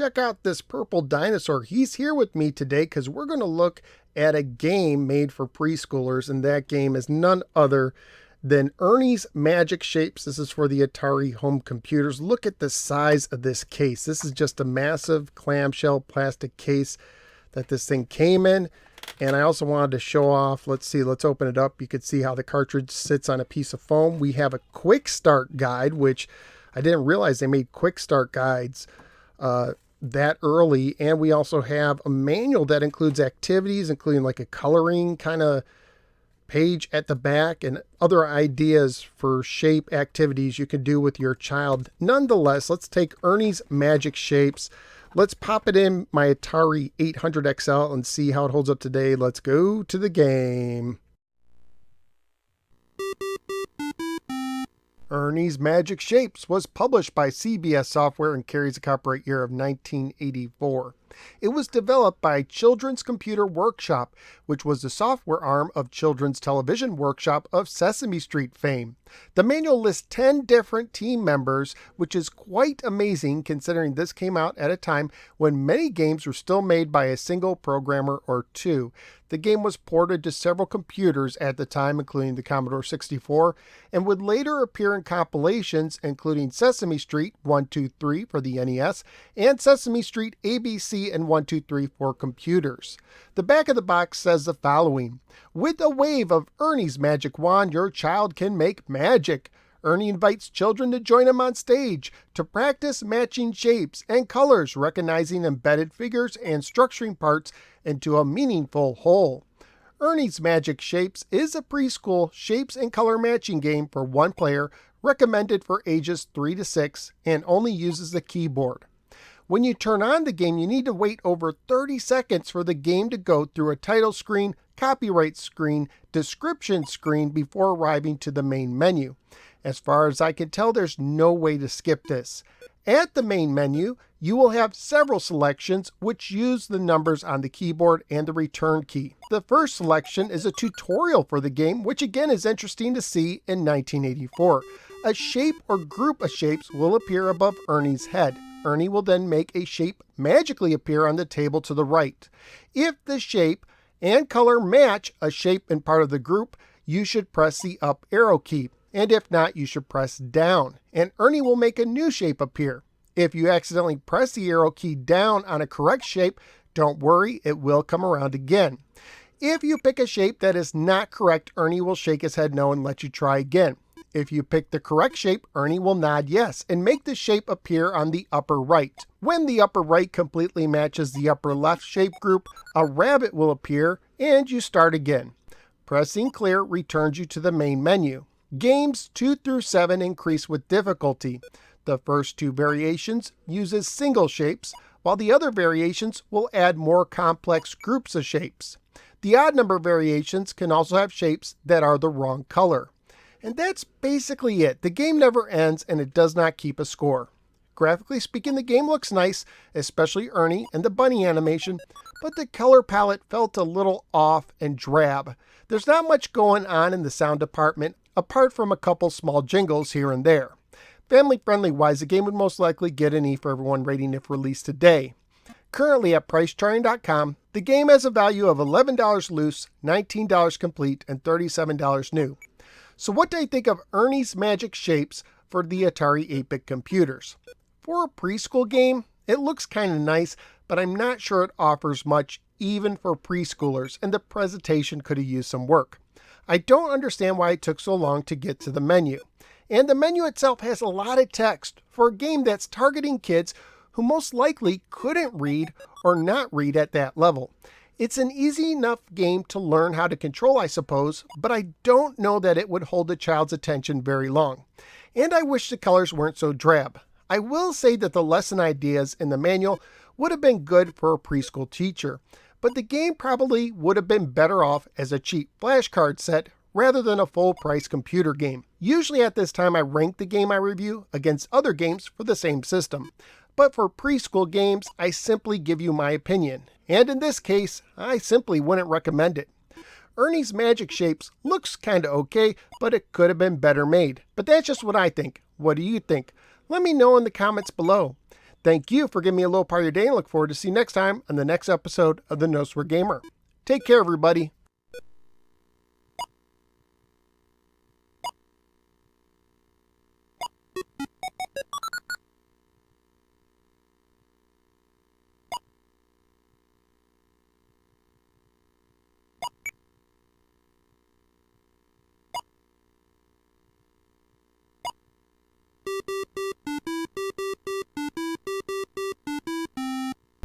check out this purple dinosaur. He's here with me today because we're going to look at a game made for preschoolers, and that game is none other than Ernie's Magic Shapes. This is for the Atari home computers. Look at the size of this case. This is just a massive clamshell plastic case that this thing came in. And I also wanted to show off, let's open it up. You can see how the cartridge sits on a piece of foam. We have a quick start guide, which I didn't realize they made quick start guides that early. And we also have a manual that includes activities, including like a coloring kind of page at the back and other ideas for shape activities you can do with your child. Nonetheless, let's take Ernie's Magic Shapes. Let's pop it in my Atari 800 XL and see how it holds up today. Let's go to the game. Ernie's Magic Shapes was published by CBS Software and carries a copyright year of 1984. It was developed by Children's Computer Workshop, which was the software arm of Children's Television Workshop of Sesame Street fame. The manual lists 10 different team members, which is quite amazing considering this came out at a time when many games were still made by a single programmer or two. The game was ported to several computers at the time, including the Commodore 64, and would later appear in compilations, including Sesame Street 1, 2, 3 for the NES, and Sesame Street ABC and 1, 2, 3 for computers. The back of the box says the following: with a wave of Ernie's magic wand, your child can make magic. Ernie invites children to join him on stage to practice matching shapes and colors, recognizing embedded figures and structuring parts into a meaningful whole. Ernie's Magic Shapes is a preschool shapes and color matching game for one player, recommended for ages 3 to 6, and only uses the keyboard. When you turn on the game, you need to wait over 30 seconds for the game to go through a title screen, copyright screen, description screen before arriving to the main menu. As far as I can tell, there's no way to skip this. At the main menu, you will have several selections which use the numbers on the keyboard and the return key. The first selection is a tutorial for the game, which again is interesting to see in 1984. A shape or group of shapes will appear above Ernie's head. Ernie will then make a shape magically appear on the table to the right. If the shape and color match a shape and part of the group, you should press the up arrow key. And if not, you should press down, and Ernie will make a new shape appear. If you accidentally press the arrow key down on a correct shape, don't worry, it will come around again. If you pick a shape that is not correct, Ernie will shake his head no and let you try again. If you pick the correct shape, Ernie will nod yes and make the shape appear on the upper right. When the upper right completely matches the upper left shape group, a rabbit will appear and you start again. Pressing clear returns you to the main menu. Games 2 through 7 increase with difficulty. The first two variations uses single shapes, while the other variations will add more complex groups of shapes. The odd number variations can also have shapes that are the wrong color. And that's basically it. The game never ends and it does not keep a score. Graphically speaking, the game looks nice, especially Ernie and the bunny animation, but the color palette felt a little off and drab. There's not much going on in the sound department, apart from a couple small jingles here and there. Family-friendly wise, the game would most likely get an E for everyone rating if released today. Currently at PriceCharting.com, the game has a value of $11 loose, $19 complete, and $37 new. So what do I think of Ernie's Magic Shapes for the Atari 8-bit computers? For a preschool game, it looks kind of nice, but I'm not sure it offers much even for preschoolers, and the presentation could have used some work. I don't understand why it took so long to get to the menu. And the menu itself has a lot of text for a game that's targeting kids who most likely couldn't read or not read at that level. It's an easy enough game to learn how to control, I suppose, but I don't know that it would hold a child's attention very long. And I wish the colors weren't so drab. I will say that the lesson ideas in the manual would have been good for a preschool teacher, but the game probably would have been better off as a cheap flashcard set rather than a full-price computer game. Usually at this time I rank the game I review against other games for the same system. But for preschool games, I simply give you my opinion. And in this case, I simply wouldn't recommend it. Ernie's Magic Shapes looks kinda okay, but it could have been better made. But that's just what I think. What do you think? Let me know in the comments below. Thank you for giving me a little part of your day, and look forward to see you next time on the next episode of the No Swear Gamer. Take care, everybody.